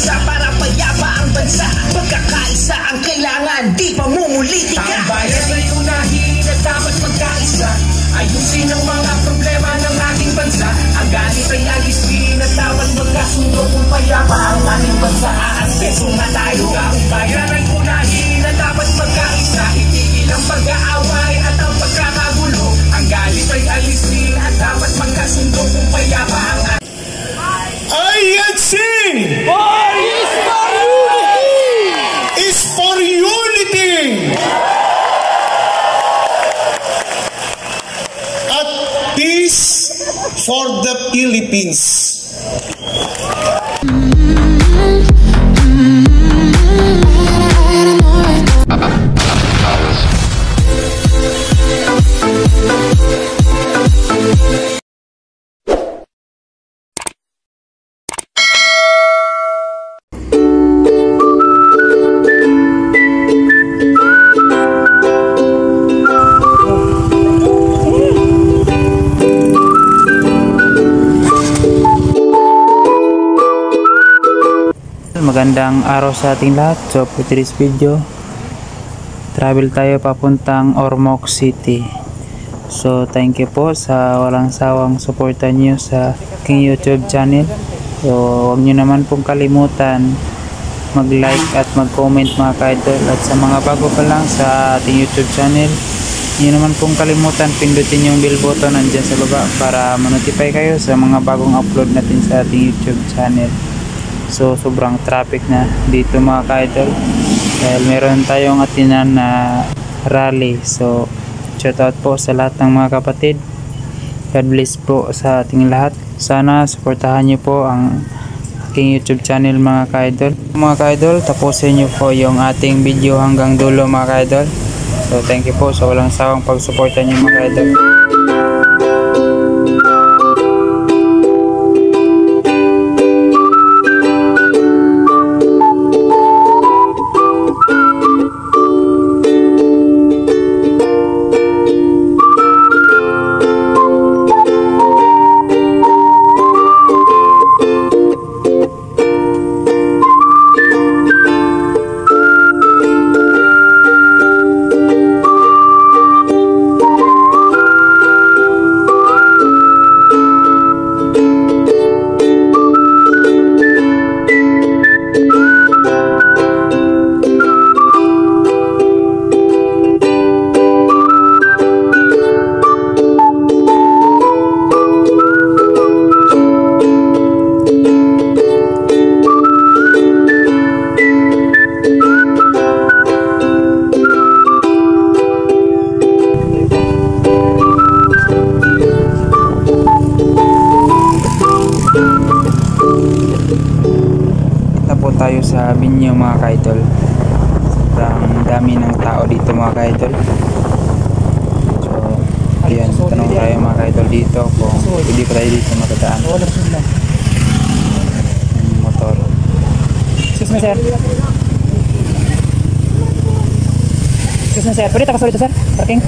mag-isa para payapa ang bansa. Pagkakaisa ang kailangan, di pa mumulitika. Ang bayan ay unahin at dapat magkaisa. Ayusin ang mga problema ng ating bansa. Ang galit ay alisin at dapat magkasundo. Kung payapa ang ating bansa, aasenso nga tayo. Ang bayan ay unahin at dapat magkaisa. Itigil ang pag-aaway at ang pagkakagulo. Ang galit ay alisin at dapat magkasundo. Kung payapa ang ating INC is for unity at peace for the Philippines. Magandang araw sa ating lahat. So for today's video, travel tayo papuntang Ormoc City. So thank you po sa walang sawang suporta niyo sa aking YouTube channel. So huwag niyo naman pong kalimutan mag-like at mag-comment mga ka-idol. At sa mga bago pa lang sa ating YouTube channel, hindi naman pong kalimutan pindutin yung bell button nandyan sa baba para ma-notify kayo sa mga bagong upload natin sa ating YouTube channel. So sobrang traffic na dito mga ka-idol dahil meron tayong atinan na rally. So shout out po sa lahat ng mga kapatid. God bless po sa ating lahat. Sana suportahan niyo po ang aking YouTube channel mga ka-idol. Mga ka-idol, tapusin niyo po yung ating video hanggang dulo mga ka-idol. So thank you po sa walang sawang pagsuporta niyo mga ka-idol. Tayo sa Binyo mga ka-idol. Sobrang dami ng tao dito mga ka-idol. So ayan, tanong tayo mga ka-idol dito kung pwede pa tayo dito makadaan. Motor. Excuse me sir. Excuse me sir, pwede takas ulit sir? Parking?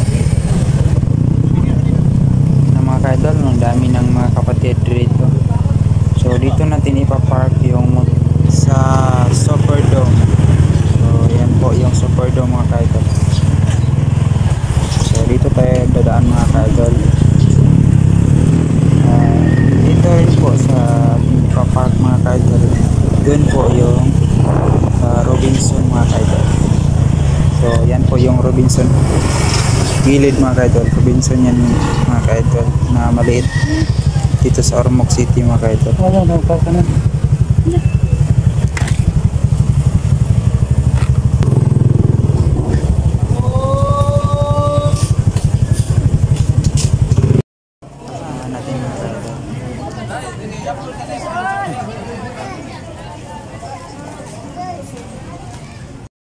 Na mga ka-idol, ang dami ng mga kapatid dito. So dito natin ipapark yung motor sa Superdome. So yan po yung Superdome mga ka-idol. So dito tayo dadaan mga ka-idol. Dito rin po sa park mga ka-idol. Doon po yung Robinson mga ka-idol. So yan po yung Robinson. Gilid mga ka-idol. Robinson yan mga ka-idol na maliit dito sa Ormoc City mga ka-idol.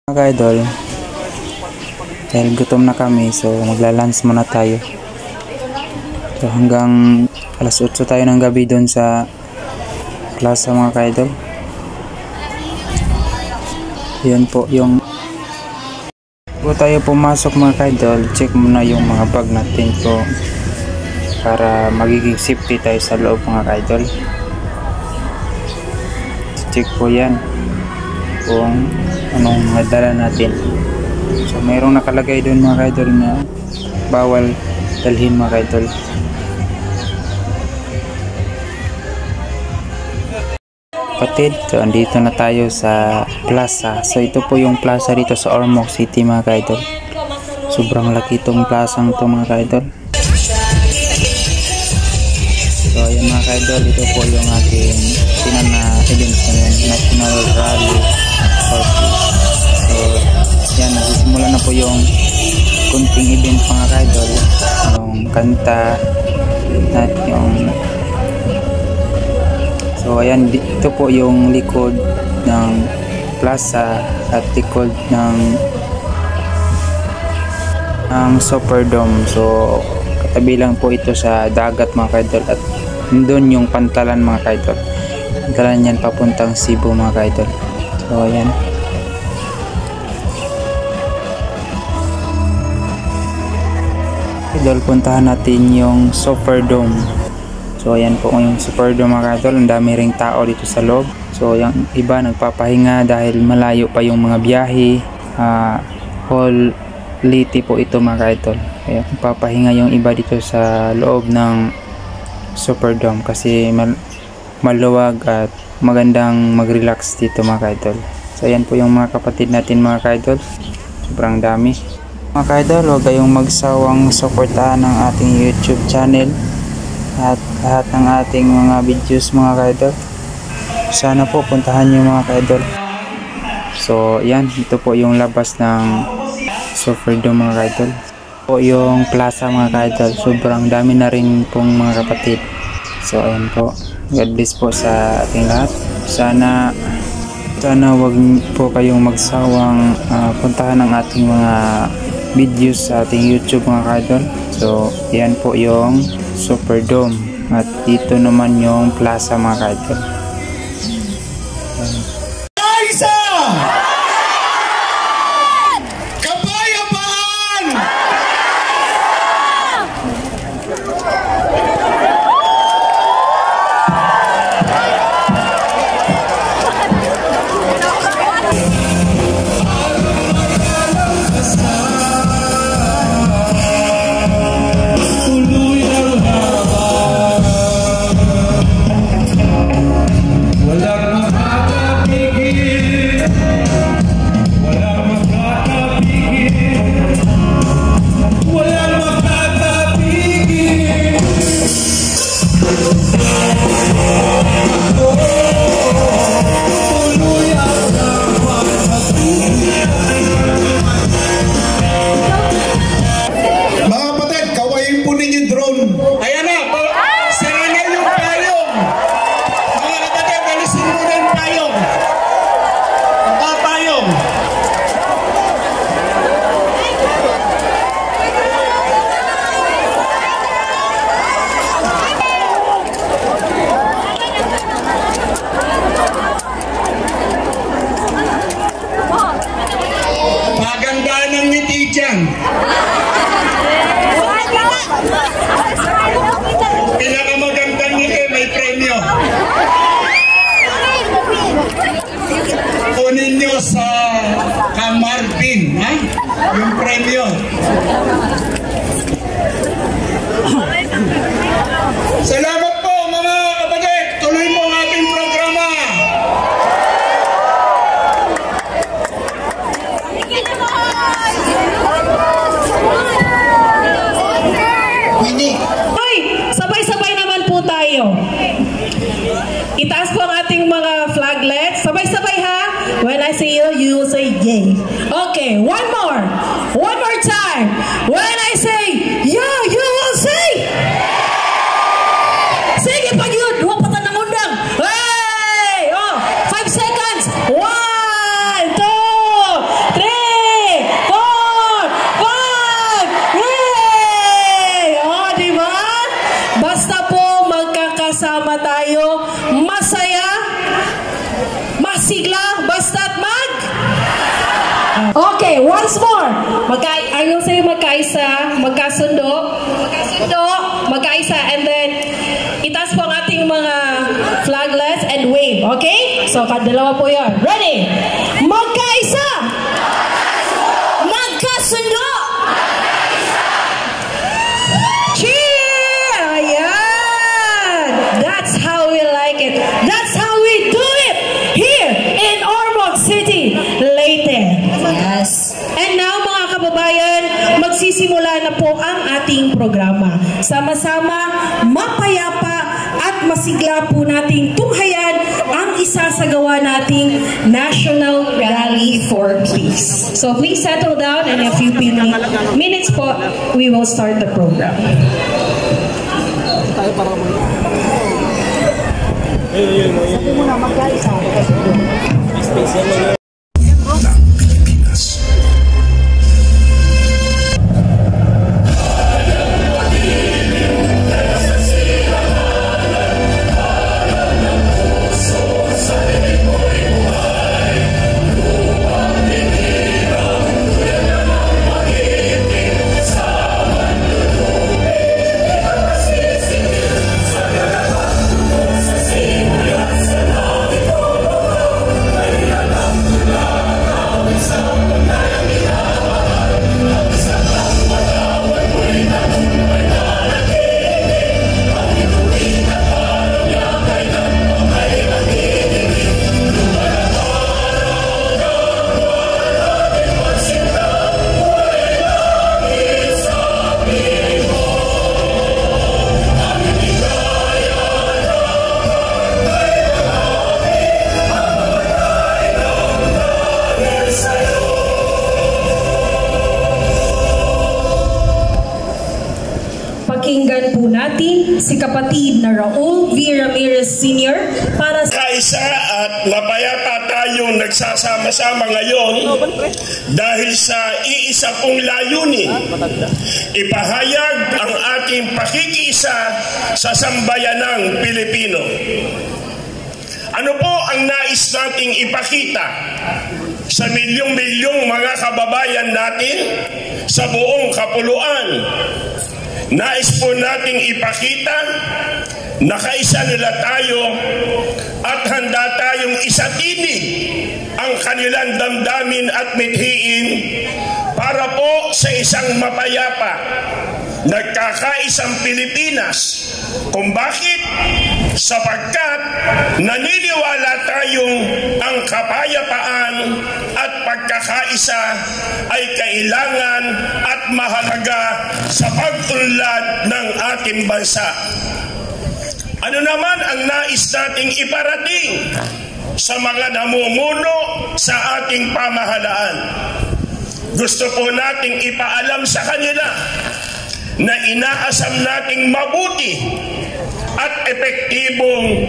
Mga ka-idol, dahil gutom na kami, so magla-lunch muna tayo. So hanggang alas 8 tayo ng gabi doon sa plaza mga ka-idol. Yan po yung bago tayo pumasok mga ka-idol, check muna yung mga bag natin po para magiging safety tayo sa loob mga ka-idol. check po yan kung anong madala natin. So mayroong nakalagay doon mga kaidol na bawal dalhin mga kaidol. Kapatid, so andito na tayo sa plaza. So ito po yung plaza dito sa Ormoc City mga kaidol. Sobrang laki itong plasang ito mga kaidol. So ayan mga kaidol, ito po yung ating na event ngayon, National Rally Party. So yan, nagsisimula na po yung kunting event mga kaidol, yung kanta at yung so ayan, ito po yung likod ng plaza at likod ng Superdome. So katabi lang po ito sa dagat mga kaidol, at doon yung pantalan mga kaidol. Pantalan yan papuntang Cebu mga kaidol. So ayan. Idol, puntahan natin yung Superdome. So ayan po yung Superdome mga kaidol. Ang dami ring tao dito sa loob. So yung iba nagpapahinga dahil malayo pa yung mga biyahe. All liti po ito mga kaidol. Kaya nagpapahinga yung iba dito sa loob ng Superdome kasi maluwag at magandang mag-relax dito mga kaidol. So ayan po yung mga kapatid natin mga kaidol. Sobrang dami. Mga kaidol, huwag kayong magsawang suportahan ng ating YouTube channel at lahat ng ating mga videos mga kaidol. Sana po puntahan nyo mga kaidol. So yan, ito po yung labas ng Superdome mga kaidol. Po yung plaza mga kaidol, sobrang dami na rin pong mga kapatid. So ayan po, God bless po sa ating lahat. Sana wag po kayong magsawang puntahan ng ating mga videos sa ating YouTube mga kaidol. So yan po yung Superdome at dito naman yung plaza mga kaidol. Kaisa! Kapayapaan! Pinakamagandang ngiti, may premyo. Kunin nyo sa Kamarpin, ha? Yung premyo. Salamat po mga kapatid. Tuloy mo ang ating programa. Hoy, sabay-sabay naman po tayo. Itaas po ang ating mga flaglets. Sabay-sabay ha. When I say you, you will say yay. Okay, one more. One more time. When I say you, you will say. Sige pa yun. Huwag pa tanang undang. Hey! Oh, 5 seconds. 1, 2, 3, 4, 5. Yay! Oh, diba? Basta po magkakasama tayo. Masaya. Masigla. Basta't okay, once more. I will say magkaisa, magkasundo, magkaisa, and then itaas po ang ating mga flaglets and wave. Okay? So, kadalawa po yun. Ready? Magkaisa! Magkasundo! Cheer! Ayan! That's how we like it. That's how we do it here in Ormoc City, Leyte. Yes. And now, mga kababayan, magsisimula na po ang ating programa. Sama-sama, mapayapa at masigla po nating tunghayan ang isasagawa nating National Rally for Peace. So please settle down, and in a few minutes po, we will start the program. Pakinggan po natin si kapatid na Raul V. Ramirez Sr. para sa kaisa at mapayapa tayong nagsasama-sama ngayon dahil sa iisa pong layunin, ipahayag ang ating pakikiisa sa sambayanang Pilipino. Ano po ang nais nating ipakita sa milyong-milyong mga kababayan natin sa buong kapuluan? Nais po nating ipakita na kaisa nila tayo at handa tayong isatinig ang kanilang damdamin at mithiin para po sa isang mapayapa, nagkakaisang Pilipinas. Kung bakit? Sapagkat naniniwala tayong ang kapayapaan at pagkakaisa ay kailangan at mahalaga sa pag-unlad ng ating bansa. Ano naman ang nais nating iparating sa mga namumuno sa ating pamahalaan? Gusto po nating ipaalam sa kanila na inaasam nating mabuti at epektibong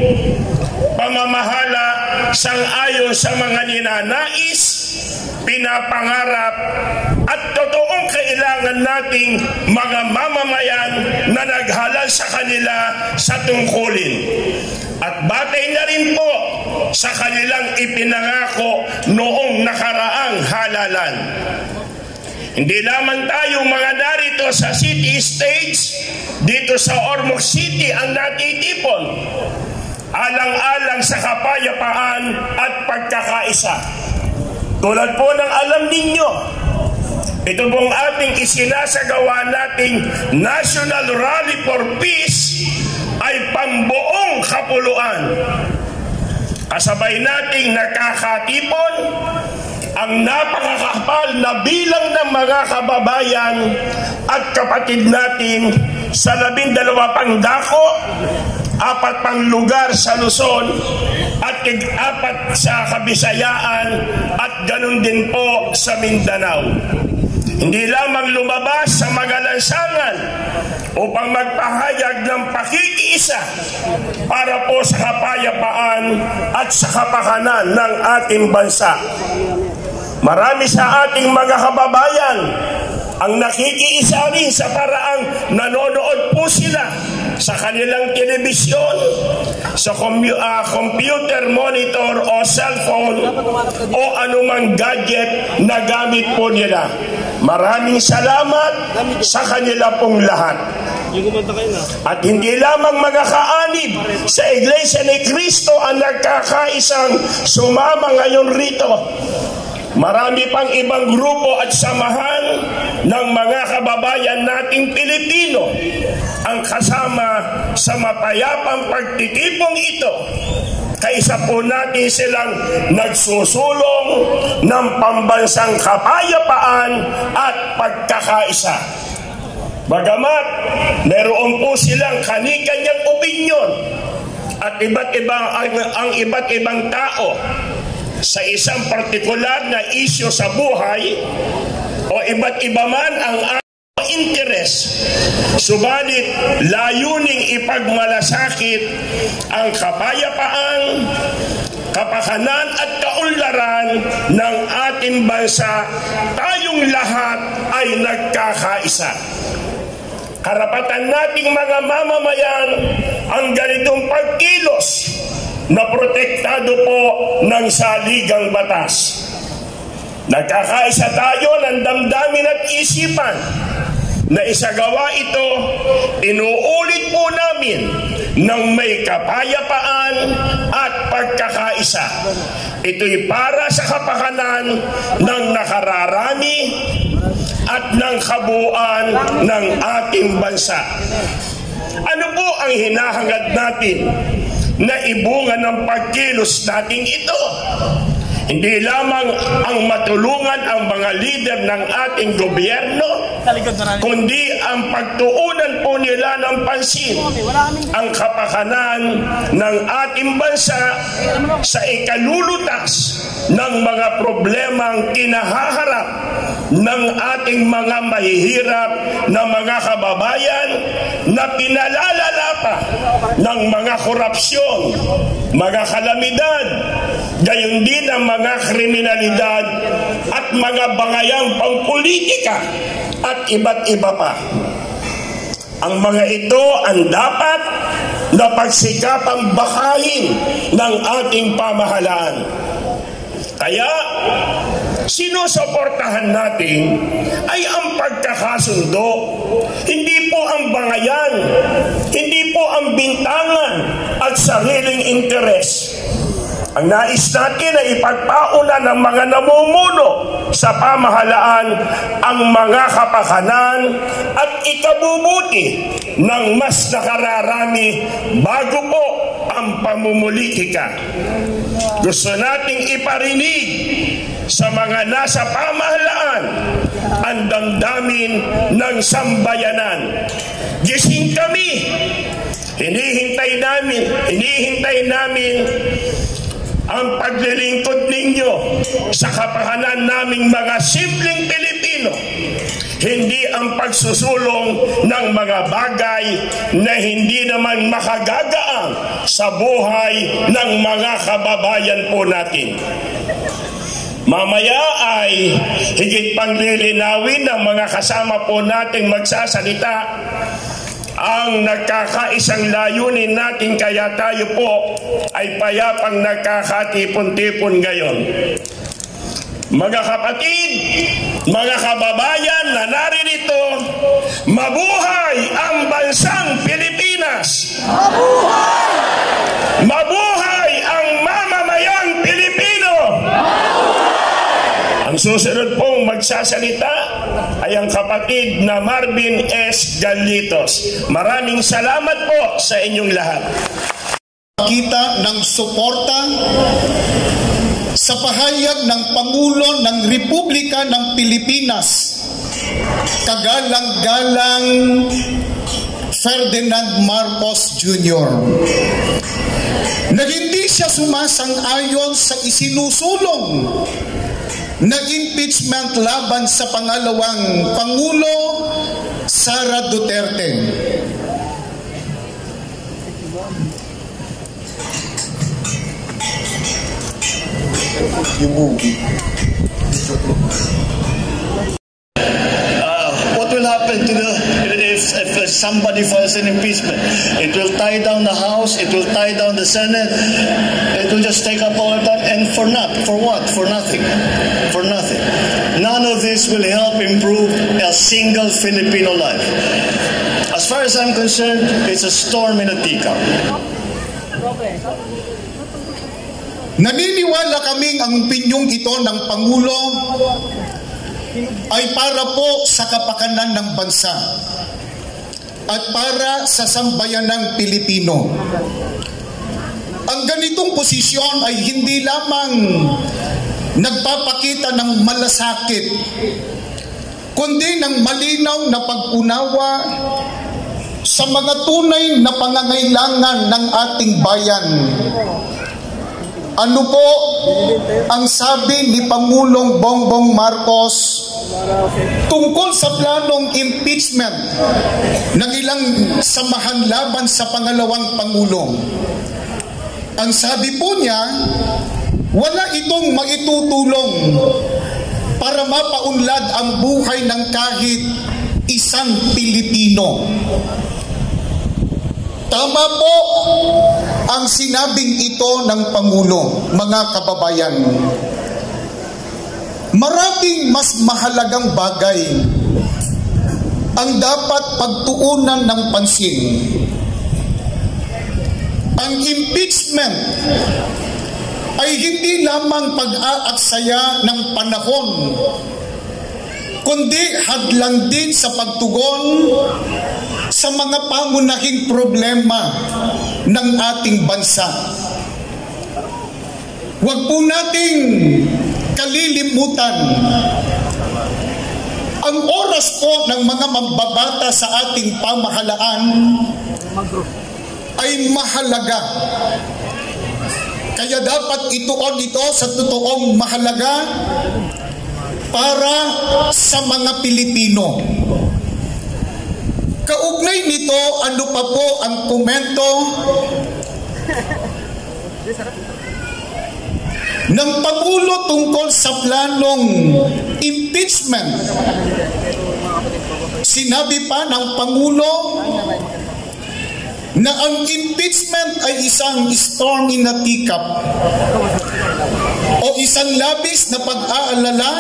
pamamahala sang-ayon sa mga ninanais, pinapangarap at totoong kailangan nating mga mamamayan na naghalal sa kanila sa tungkulin. At batay na rin po sa kanilang ipinangako noong nakaraang halalan. Hindi lamang tayo mga narito sa city stage, dito sa Ormoc City ang natitipon, alang-alang sa kapayapaan at pagkakaisa. Tulad po ng alam ninyo, ito pong ating isinasagawa nating National Rally for Peace ay pambuong kapuluan. Kasabay nating nakakatipon ang napakakapal na bilang ng mga kababayan at kapatid natin sa 12 pang dako, 4 pang lugar sa Luzon at 4 sa Kabisayaan at ganun din po sa Mindanao. Hindi lamang lumabas sa magalansangan upang magpahayag ng pakikiisa para po sa kapayapaan at sa kapakanan ng ating bansa. Marami sa ating mga kababayan ang nakikiisa rin sa paraang nanonood po sila sa kanilang telebisyon, sa computer monitor o cellphone o anumang gadget na gamit po nila. Maraming salamat sa kanila pong lahat. At hindi lamang mga kaanib sa Iglesia ni Cristo ang nagkakaisang sumama ngayon rito. Marami pang ibang grupo at samahan ng mga kababayan nating Pilipino ang kasama sa mapayapang pagtitipong ito. Kaisa po natin silang nagsusulong ng pambansang kapayapaan at pagkakaisa. Bagamat meron po silang kani-kanyang opinyon at ang iba't ibang tao sa isang partikular na isyu sa buhay o iba't iba man ang interes, subalit layuning ipagmalasakit ang kapayapaan, kapakanan at kaunlaran ng ating bansa. Tayong lahat ay nagkakaisa. Karapatan nating mga mamamayan ang ganitong pagkilos na protektado po ng saligang batas. Nagkakaisa tayo ng damdamin at isipan na isagawa ito. Inuulit po namin ng may kapayapaan at pagkakaisa. Ito'y para sa kapakanan ng nakararami at ng kabuuan ng ating bansa. Ano po ang hinahangad natin na ibunga ng pagkilos natin ito? Hindi lamang ang matulungan ang mga lider ng ating gobyerno, kundi ang pagtuunan po nila ng pansin ang kapakanan ng ating bansa sa ikalulutas ng mga problemang kinahaharap ng ating mga mahihirap na mga kababayan na pinalalala pa ng mga korupsyon, mga kalamidad, gayon din ang mga kriminalidad at mga bangayang pangpolitika at iba't iba pa. Ang mga ito ang dapat na pagsikapang bakahin ng ating pamahalaan. Kaya sinusuportahan natin ay ang pagkakasundo, hindi po ang bangayan, hindi po ang bintangan at sariling interes. Ang nais natin ay ipagpauna ng mga namumuno sa pamahalaan ang mga kapakanan at ikabubuti ng mas nakararami bago po ang pamumulitika. Gusto nating iparinig sa mga nasa pamahalaan ang damdamin ng sambayanan. Gising kami, hinihintay namin ang paglilingkod ninyo sa kapakanan naming mga simpleng Pilipino, hindi ang pagsusulong ng mga bagay na hindi naman makagagaan sa buhay ng mga kababayan po natin. Mamaya ay higit pang lilinawin ng mga kasama po nating magsasalita ang nagkakaisang layunin natin, kaya tayo po ay payapang nagkakatipon-tipon ngayon. Mga kapatid, mga kababayan na naririto, mabuhay ang bansang Pilipinas! Mabuhay! Mabuhay ang mamamayang Pilipino! Ang susunod pong magsasalita ay ang kapatid na Marvin S. Galitos. Maraming salamat po sa inyong lahat. Kita ng suporta sa pahayag ng Pangulo ng Republika ng Pilipinas, kagalang-galang Ferdinand Marcos Jr. na hindi siya sumasang-ayon sa isinusulong na impeachment laban sa pangalawang Pangulo, Sara Duterte. What will happen to the if somebody files an impeachment. It will tie down the House, it will tie down the Senate, it will just take up all of that, and for what? For nothing. For nothing. None of this will help improve a single Filipino life. As far as I'm concerned, it's a storm in a teacup. Naniniwala kaming ang pinyong ito ng Pangulo ay para po sa kapakanan ng bansa at para sa sambayanang Pilipino. Ang ganitong posisyon ay hindi lamang nagpapakita ng malasakit, kundi ng malinaw na pag-unawa sa mga tunay na pangangailangan ng ating bayan. Ano po ang sabi ni Pangulong Bongbong Marcos tungkol sa planong impeachment ng ilang samahan laban sa pangalawang Pangulo? Ang sabi po niya, wala itong maitutulong para mapaunlad ang buhay ng kahit isang Pilipino. Tama po ang sinabing ito ng Pangulo, mga kababayan. Maraming mas mahalagang bagay ang dapat pagtuunan ng pansin. Ang impeachment ay hindi lamang pag-aaksaya ng panahon, kundi hadlang din sa pagtugon sa mga pangunahing problema ng ating bansa. Huwag po nating kalilimutan ang oras po ng mga mambabata sa ating pamahalaan ay mahalaga. Kaya dapat ituon ito sa totoong mahalaga para sa mga Pilipino. Kaugnay nito, ano pa po ang komento ng Pangulo tungkol sa planong impeachment? Sinabi pa ng Pangulo na ang impeachment ay isang storm in a teacup o isang labis na pag-aalala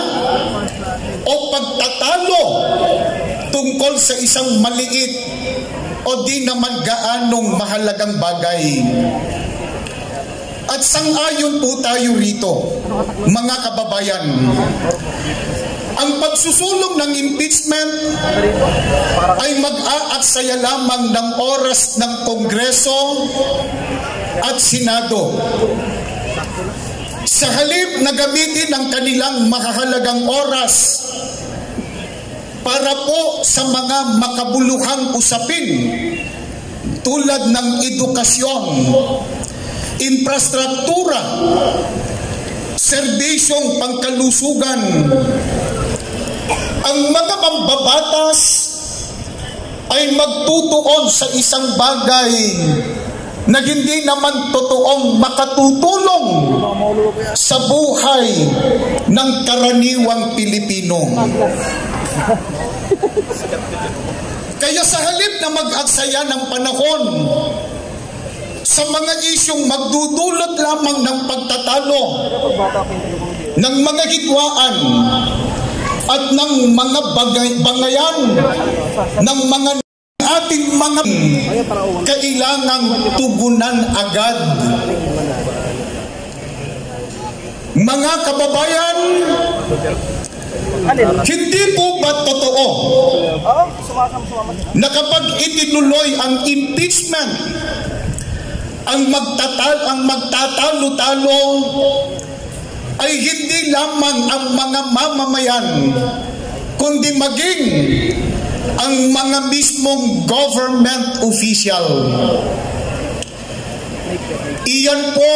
o pagtatalo tungkol sa isang maliit o di naman gaanong mahalagang bagay. At sang-ayon po tayo rito, mga kababayan. Ang pagsusulong ng impeachment ay mag-aaksaya lamang ng oras ng Kongreso at Senado. Sa halip na gamitin ang kanilang makahalagang oras para po sa mga makabuluhang usapin tulad ng edukasyon, infrastruktura, serbisyong pangkalusugan, ang mga mambabatas ay magtutuon sa isang bagay na hindi naman totoong makatutulong sa buhay ng karaniwang Pilipino. Kaya sa halip na mag-aksaya ng panahon sa mga isyong magdudulot lamang ng pagtatalo, ng mga hidwaan, at ng mga bangayan, ng mga ating mga kailangang tugunan agad. Mga kababayan, hindi po ba totoo na kapag itinuloy ang impeachment, ang magtatalo-talo ay hindi lamang ang mga mamamayan, kundi maging ang mga mismong government official. Iyan po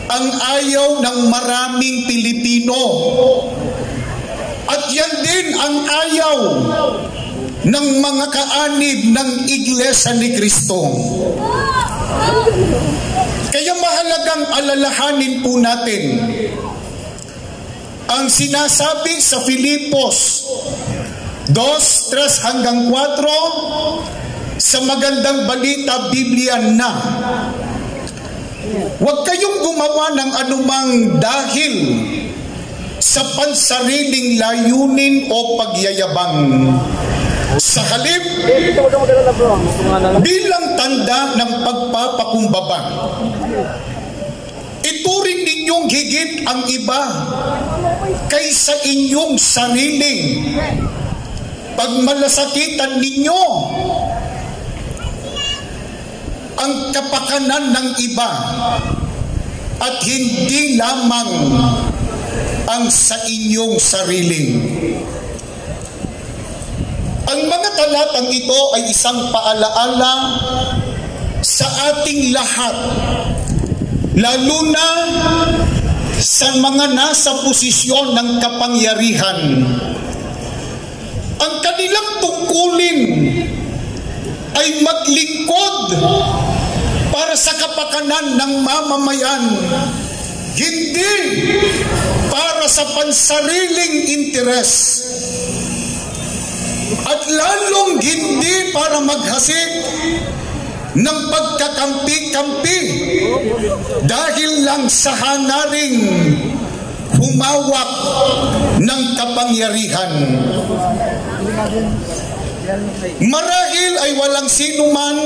ang ayaw ng maraming Pilipino. At yan din ang ayaw ng mga kaanib ng Iglesia ni Cristo. Kaya mahalagang alalahanin po natin ang sinasabi sa Filipos 2:3 hanggang 4, sa magandang balita, Biblia na. Huwag kayong gumawa ng anumang dahil sa pansariling layunin o pagyayabang. Sa halip, bilang tanda ng pagpapakumbaba, ituring ninyong higit ang iba kaysa inyong sarili. Pagmalasakitan ninyo ang kapakanan ng iba at hindi lamang ang sa inyong sarili. Ang mga talatang ito ay isang paalaala sa ating lahat, lalo na sa mga nasa posisyon ng kapangyarihan. Ang kanilang tungkulin ay maglingkod para sa kapakanan ng mamamayan, hindi para sa pansariling interes, at lalong hindi para maghasik ng pagkakampi-kampi dahil lang sa hangaring humawak ng kapangyarihan. Marahil ay walang sino man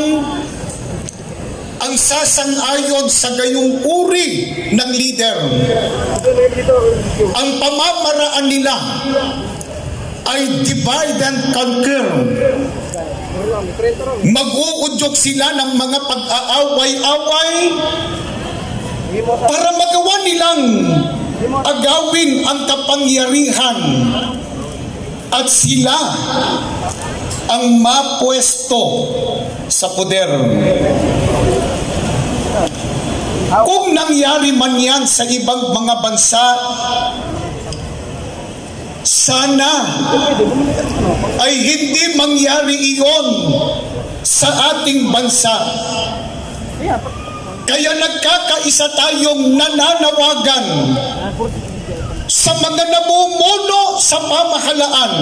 ang sasang-ayon sa gayong uri ng leader. Ang pamamaraan nila ay divide and conquer. Mag-uudyok sila ng mga pag-aaway-away para magawa nilang agawin ang kapangyarihan at sila ang mapwesto sa poder. Kung nangyari man yan sa ibang mga bansa, sana ay hindi mangyari iyon sa ating bansa. Kaya nagkakaisa tayong nananawagan sa mga namumuno sa pamahalaan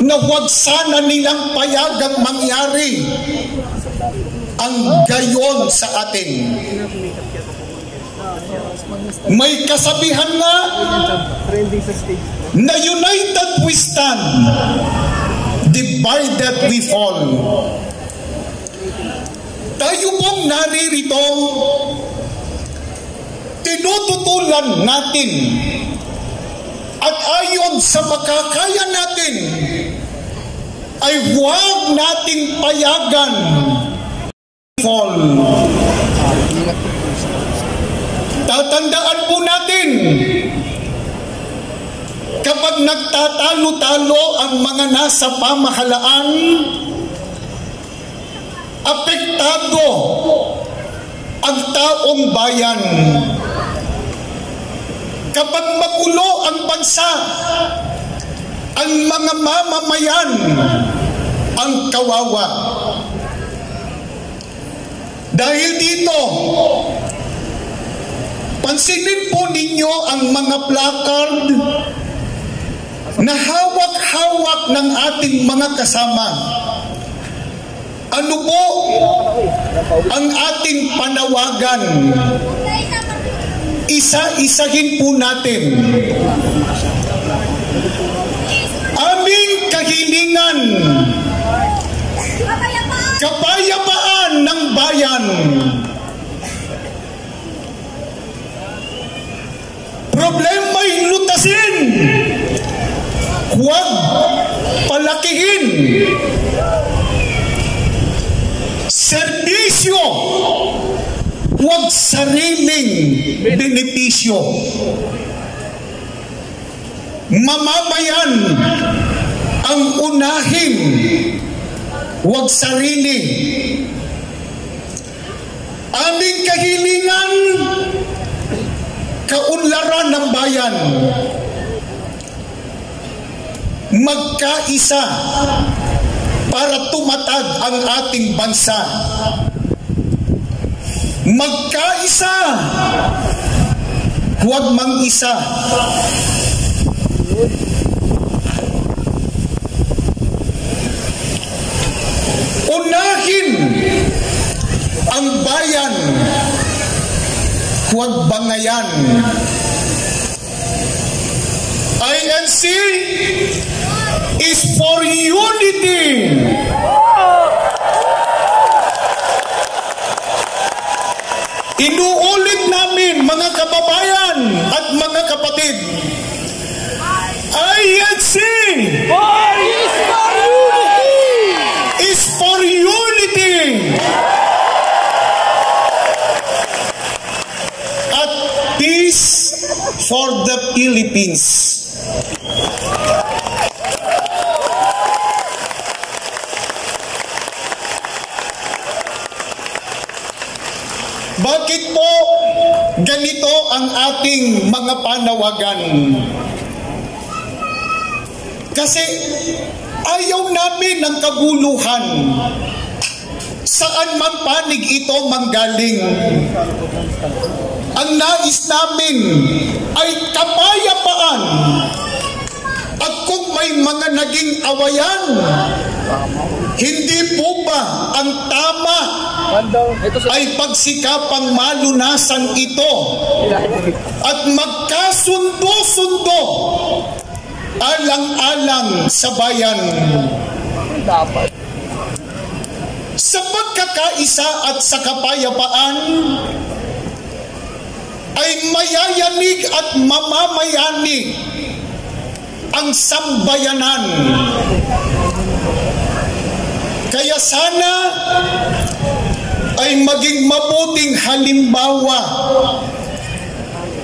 na huwag sana nilang payagang mangyari ang gayon sa atin. May kasabihan nga na united we stand, divided we fall. Tayo pong naririto, tinututulan natin at ayon sa makakaya natin ay huwag nating payagan fall. Tatandaan po natin, kapag nagtatalo-talo ang mga nasa pamahalaan, apektado ang taong bayan. Kapag magulo ang bansa, ang mga mamamayan ang kawawa. Dahil dito, pansinin po ninyo ang mga placard na hawak-hawak ng ating mga kasama. Ano po ang ating panawagan? Isa-isahin po natin. Aming kahilingan, kapayapaan ng bayan. Problema'y lutasin, huwag palakihin. Serbisyo, huwag sariling benepisyo. Mamamayan ang unahin, huwag sarili. Aming kahilingan, kaunlaran ng bayan, magkaisa para tumatag ang ating bansa. Magkaisa, huwag mang-isa. Ang bayan, huwag bangayan. INC is for unity. Inuulit namin, mga kababayan at mga kapatid, INC is for unity at peace for the Philippines. Bakit po ganito ang ating mga panawagan? Kasi ayaw namin ng kaguluhan. Saan man panig ito manggaling. Ang nais namin ay kapayapaan. At kung may mga naging awayan, hindi po ba ang tama ay pagsikapang malunasan ito at magkasundo-sundo alang-alang sa bayan. Sa pagkakaisa at sa kapayapaan ay mayayanig at mamamayani ang sambayanan. Kaya sana ay maging mabuting halimbawa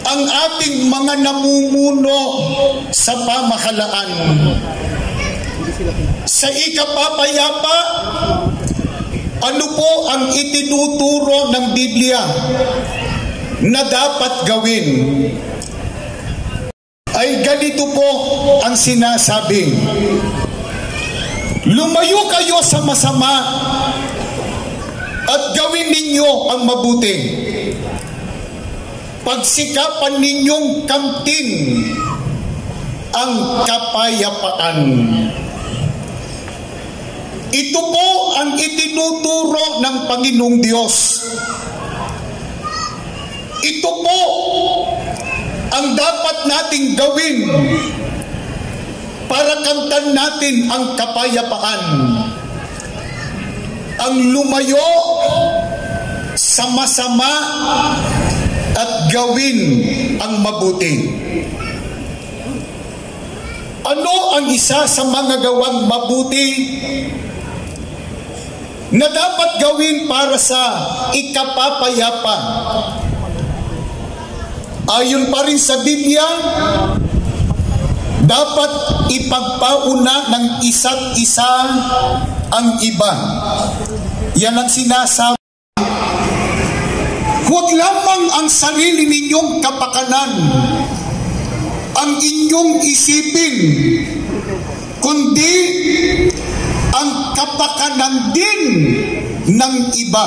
ang ating mga namumuno sa pamahalaan. Sa ikapapayapa, ano po ang itinuturo ng Biblia na dapat gawin? Ay ganito po ang sinasabi. Lumayo kayo sa masama at gawin ninyo ang mabuti. Pagsikapan ninyong kamtin ang kapayapaan. Ito po ang itinuturo ng Panginoong Diyos. Ito po ang dapat nating gawin para kamtan natin ang kapayapaan. Ang lumayo sa masama at gawin ang mabuti. Ano ang isa sa mga gawang mabuti na dapat gawin para sa ikapapayapa? Ayon pa rin sa Biblia, dapat ipagpauna ng isa't isa ang iba. Yan ang sinasabi. Huwag lamang ang sarili ninyong kapakanan ang inyong isipin, kundi ang kapakanan din ng iba.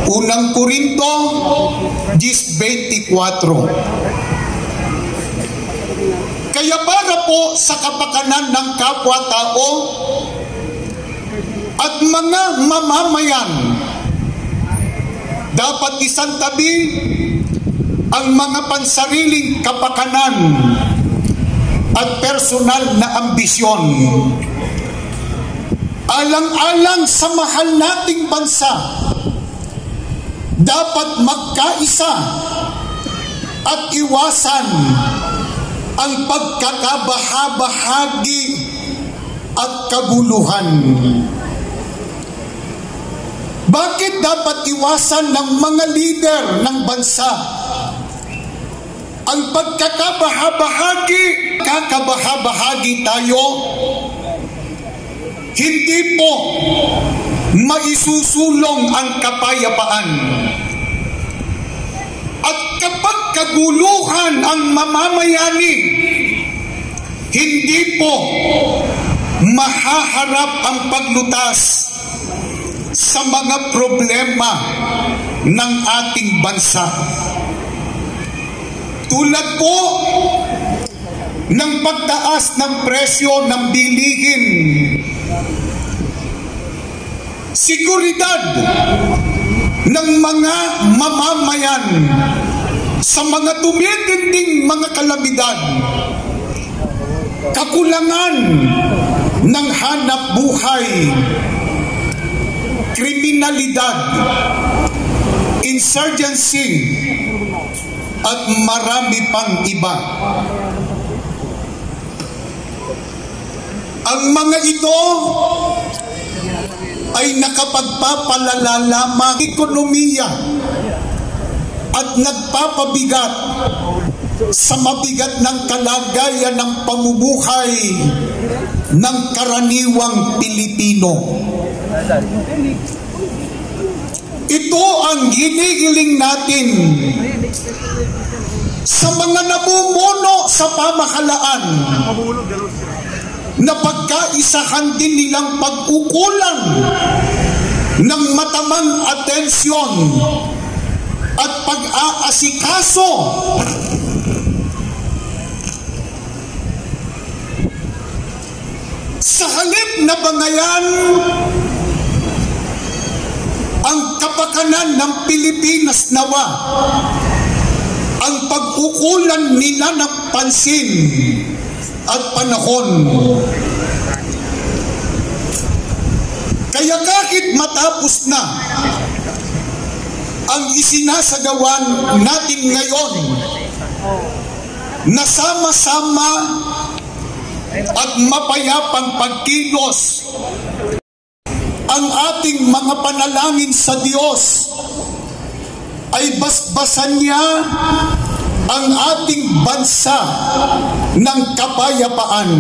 Unang Korinto 10:24. Kaya para po sa kapakanan ng kapwa-tao at mga mamamayan, dapat isantabi ang mga pansariling kapakanan at personal na ambisyon. Alang-alang sa mahal nating bansa, dapat magkaisa at iwasan ang pagkakabahabahagi at kabuluhan. Bakit dapat iwasan ng mga lider ng bansa ang pagkakabahabahagi? Kakabahabahagi tayo, hindi po maisusulong ang kapayapaan. At kapag kaguluhan ang mamamayani, hindi po mahaharap ang paglutas sa mga problema ng ating bansa. Tulad po ng pagtaas ng presyo ng bilihin, seguridad ng mga mamamayan sa mga tumitinding mga kalamidad, kakulangan ng hanap buhay, kriminalidad, insurgency, at marami pang iba. Ang mga ito ay nakapagpapalala lamang ekonomiya at nagpapabigat sa mabigat ng kalagayan ng pamumuhay ng karaniwang Pilipino. Ito ang hinihiling natin sa mga namumuno sa pamahalaan na pagkaisahan din nilang pag-ukulan ng matamang atensyon at pag-aasikaso sa halip na bangayan ang kapakanan ng Pilipinas. Nawa ang pag-ukulan nila ng pansin at panahon. Kaya kahit matapos na ang isinasagawan natin ngayon na sama-sama at mapayapang pagkilos, ang ating mga panalangin sa Diyos ay basbasan niya ang ating bansa ng kapayapaan.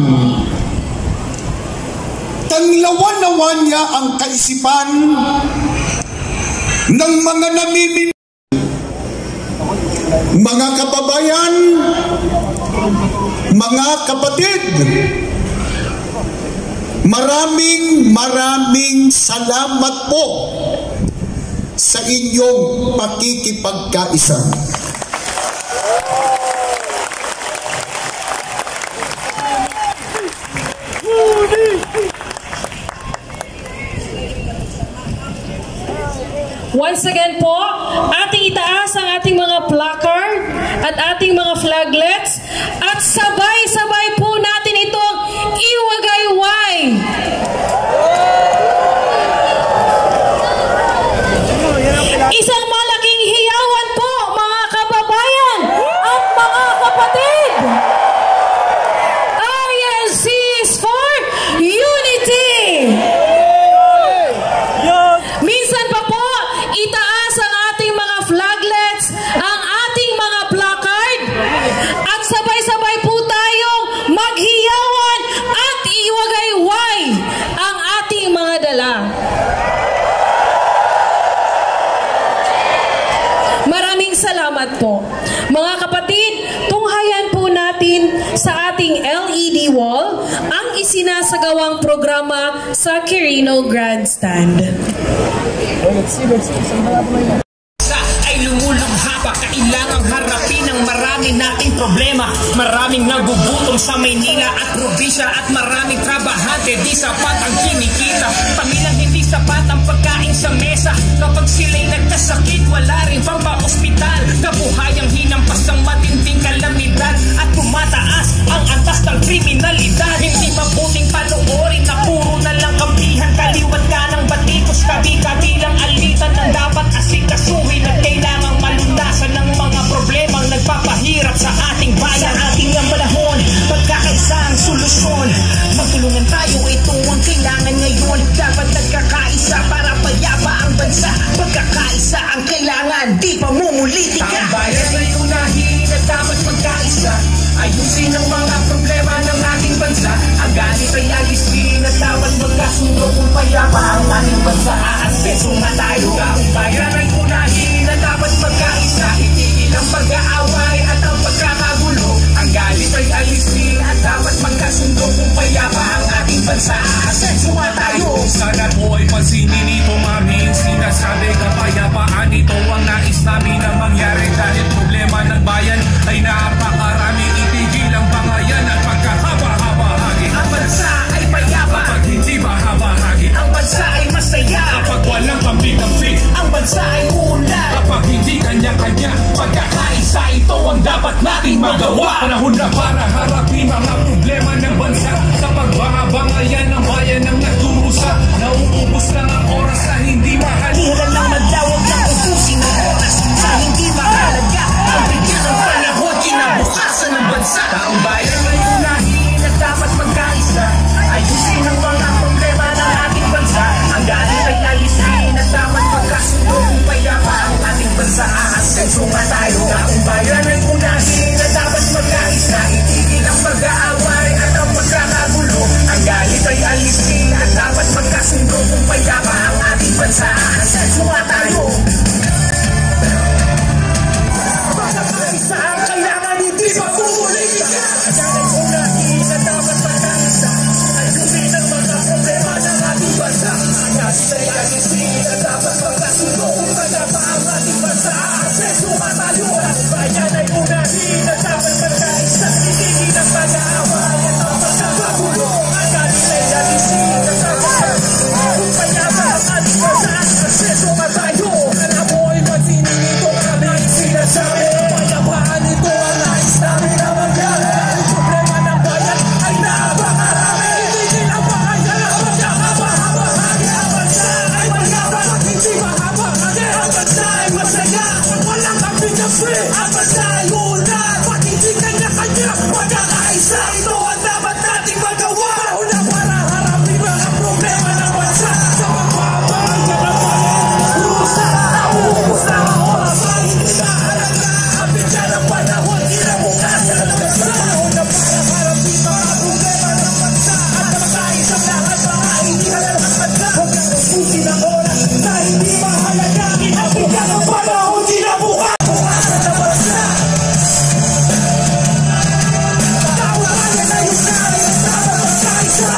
Tanglawan-nawan niya ang kaisipan ng mga namimili. Mga kababayan, mga kapatid, maraming salamat po sa inyong pakikipagkaisa. Once again po, ating itaas ang ating mga placard at ating mga flaglets at sabay-sabay po natin itong iwagayway. Isang malaking hiyawan po, mga kababayan at mga kapatid. INC is for unity. Minsan pa po, itaas ang ating mga flaglets, ang ating mga placard, at sabay-sabay po tayong maghiyawan at iwagayway ang ating mga dala. Maraming salamat po. Mga kapatid, tunghayan po natin sa ating LED wall ang isinasagawang programa sa Quirino Grandstand. Ay lumulubha pa, kailangang harapin ang marami nating problema. Maraming nagugutom sa Maynila at probinsya at maraming trabahante di sapat ang kinikita. Pamilyang hindi sapat ang pagkain sa mesa. Kapag sila'y nagkasakit, wala rin pampa-ospital. Kabuhayang hinampas ng matinding kalamidad at tumataas ang antas ng kriminalidad. Hindi mabuting panoorin na puro na lang kampihan. Kaliwat ka ng batikos, kabi-kabilang alitan ng dapat asikasuhin at kailangang malunasan ng mga problemang nagpapahirap sa ating bayan. Sa ating ang panahon, pagkakaisa ang solusyon. Magtulungan tayo, ito ang kailangan ngayon. Dapat nagkakaisa para payapa ang bansa. Pagkakaisa ang kailangan, di pa mumulitika. Ang bayan ay magawa. Panahon na para harapin mga problema ng bansa. Sa pagbangabangayan ng bayan ng nagdurusa, nauubos lang ang oras sa hindi mahal. Ilan lang madawag ng ubusin ng oras sa hindi mahalaga. Ang bigyan ng panahon, kinabukasan ng bansa. Taong bayan ay unahin na dapat magkaisa. Ayusin ang mga problema ng ating bansa. Ang galit ay alisin at dapat magkasundo. Kung payapa ang ating bansa, aasenso nga tayo. Taong bayan ay unahin na dapat magkaisa. Itigil ang pag-aaway at ang pagkakagulo. Ang galit ay alisin at dapat magkasundo. Kung payapa ang ating bansa, aasenso nga tayo. Magkakaisa ang kailangan, hindi pagpupulitika. Ang galit ay unahin na dapat magkaisa. Ayusin ang mga problema ng ating bansa. Ang galit ay alisin na dapat magkasundo. Kung payapa ang ating bansa, aasenso nga tayo. Ang bayan ay unahin na dapat magkaisa. Itigil ang pag-aaway at ang pagkakagulo. Ang galit ay alisin na dapat magkasundo. Kung payapa ang ating bansa, aasenso nga tayo. Alam mo ay matinong ito ang aming sinasabi. Payapaan ito ang nais namin na magkakaroon. Ang problema ng bayan ay napakarami. Itigil ang pagkakaya ang pagkakabahagi. Ang bansa ay mayabang at hindi mahabahagi. Ang bansa ay masaya at walang kapit-kapit. Ang bansa ay unad at hindi kanya-kanya. Pagkakaisa ito ang dapat nating magawa. Panahon na para harapin mga problema ng bansa. Sa pagbabayan ng bayan, rusa, nauubos na ang oras ay hindi mahalaga. Ang bigyan ng panahon, kinabukasan ng bansa. Panahon na para harapin mga problema ng bansa. At magkaisang lahat mga hindi halagang bansa. Huwag kang ubusin ang oras na hindi mahalaga. Ang bigyan ng panahon, kinabukasan ng bansa. Tawagan na yung sabi ng dapat magkaisa.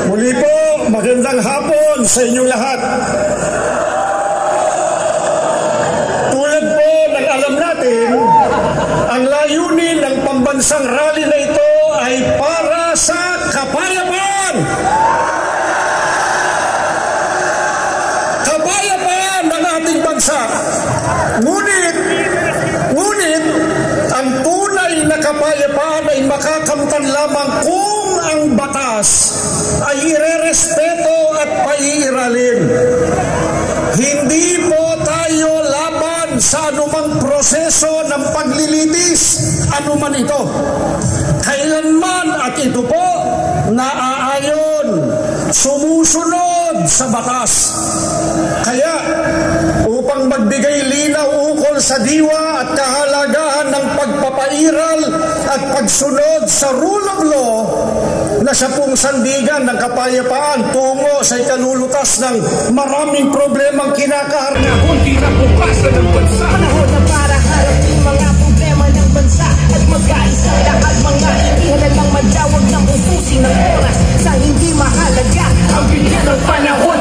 Muli po, magandang hapon sa inyong lahat. Tulad po ng alam natin, ang layunin ng pambansang rally na ito ay para sa kapayapaan. Kapayapaan ng ating bansa. Ngunit, ang tunay na kapayapaan ay makakamtan lamang kung ang batas ay irerespeto at paiiralin. Hindi po tayo laban sa anumang proseso ng paglilitis, anuman ito. Kailanman at ito po naaayon, sumusunod sa batas. Kaya, upang magbigay linaw ukol sa diwa at kahalagahan ng pagpapairal at pagsunod sa rule of law na siya pong sandigan ng kapayapaan tungo sa ikalulutas ng maraming problemang kinakaharap. Panahon, kinabukasan ng bansa. Panahon na para harapin mga problema ng bansa. At magkaisa lahat mga hindi halagang madawag ng ubusin ng oras sa hindi mahalaga. Ang bigyan ng panahon,